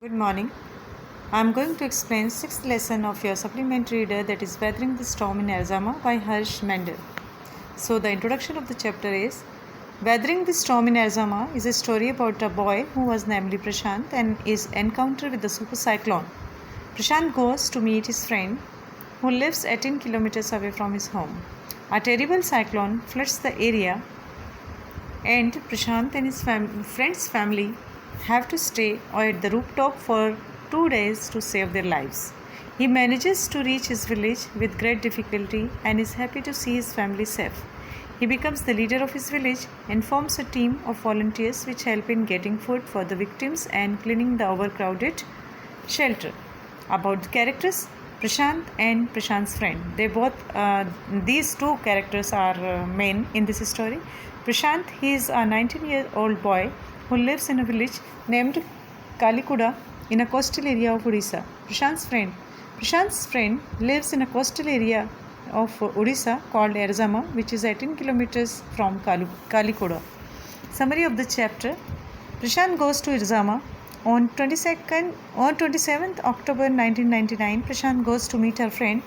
Good morning. I am going to explain sixth lesson of your supplementary reader, that is Weathering the Storm in Arizama by Harsh Mendel. So the introduction of the chapter is Weathering the Storm in Arizama is a story about a boy who was named Prashant and his encounter with the super cyclone. Prashant goes to meet his friend who lives 18 kilometers away from his home. A terrible cyclone floods the area and Prashant and his friend's family have to stay at the rooftop for 2 days to save their lives. He manages to reach his village with great difficulty and is happy to see his family safe. He becomes the leader of his village and forms a team of volunteers which help in getting food for the victims and cleaning the overcrowded shelter. About the characters, Prashant and Prashant's friend. These two characters are main in this story. Prashant, he is a 19-year-old boy who lives in a village named Kalikuda in a coastal area of Odisha. Prashant's friend lives in a coastal area of Odisha called Arizama, which is 18 kilometers from Kalikuda. Summary of the chapter. Prashant goes to Arizama on 27th October 1999. Prashant goes to meet her friend.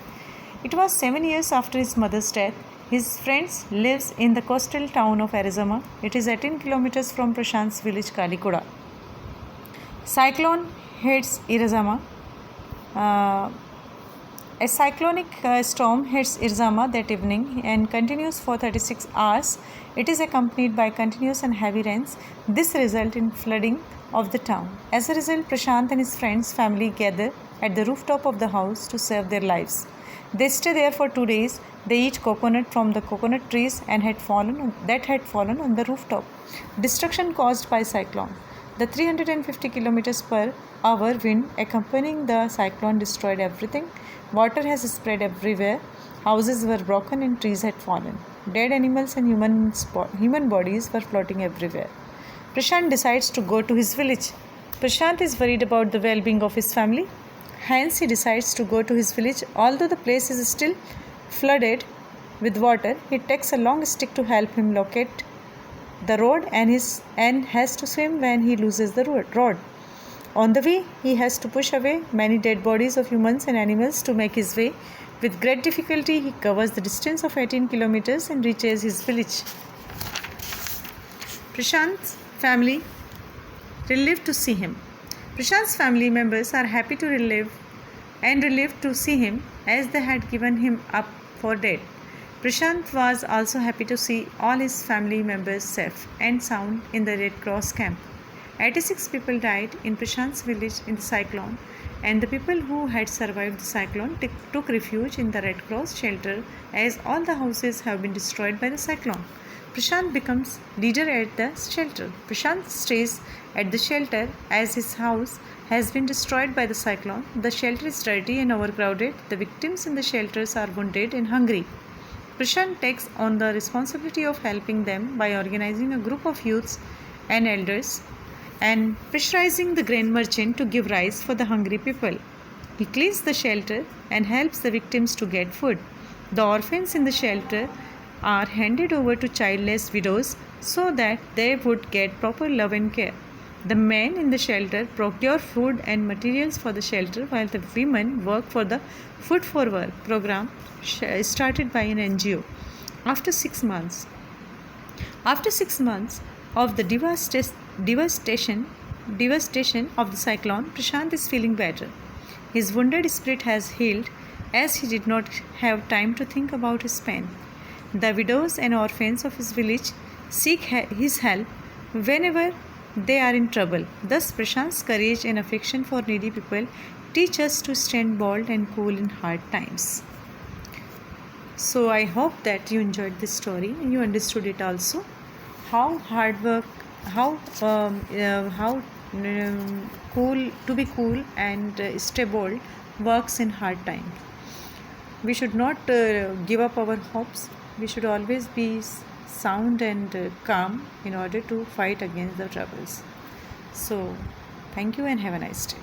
It was 7 years after his mother's death. His friend lives in the coastal town of Arizama. It is 18 kilometers from Prashant's village Kalikuda. Cyclone hits Arizama. A cyclonic storm hits Arizama that evening and continues for 36 hours. It is accompanied by continuous and heavy rains. This results in flooding of the town. As a result, Prashant and his friend's family gather at the rooftop of the house to save their lives. They stay there for 2 days. They eat coconut from the coconut trees that had fallen on the rooftop. Destruction caused by cyclone. The 350 kilometers per hour wind accompanying the cyclone destroyed everything. Water has spread everywhere. Houses were broken and trees had fallen. Dead animals and human bodies were floating everywhere. Prashant decides to go to his village. Prashant is worried about the well-being of his family. Hence, he decides to go to his village. Although the place is still flooded with water, he takes a long stick to help him locate the road and has to swim when he loses the road. On the way, he has to push away many dead bodies of humans and animals to make his way. With great difficulty, he covers the distance of 18 kilometers and reaches his village. Prashant's family relieved to see him. Prashant's family members are happy to relieved to see him as they had given him up for dead. Prashant was also happy to see all his family members safe and sound in the Red Cross camp. 86 people died in Prashant's village in the cyclone, and the people who had survived the cyclone took refuge in the Red Cross shelter as all the houses have been destroyed by the cyclone. Prashant becomes leader at the shelter. Prashant stays at the shelter as his house has been destroyed by the cyclone. The shelter is dirty and overcrowded. The victims in the shelters are wounded and hungry. Prashant takes on the responsibility of helping them by organizing a group of youths and elders and pressurizing the grain merchant to give rice for the hungry people. He cleans the shelter and helps the victims to get food. The orphans in the shelter are handed over to childless widows so that they would get proper love and care. The men in the shelter procure food and materials for the shelter, while the women work for the Food for Work program started by an NGO. After 6 months of the devastation of the cyclone, Prashant is feeling better. His wounded spirit has healed as he did not have time to think about his pain. The widows and orphans of his village seek his help whenever they are in trouble. Thus, Prashant's courage and affection for needy people teach us to stand bold and cool in hard times. So, I hope that you enjoyed this story and you understood it also. How hard work, how cool and stay bold works in hard times. We should not give up our hopes. We should always be sound and calm in order to fight against the troubles. So, thank you and have a nice day.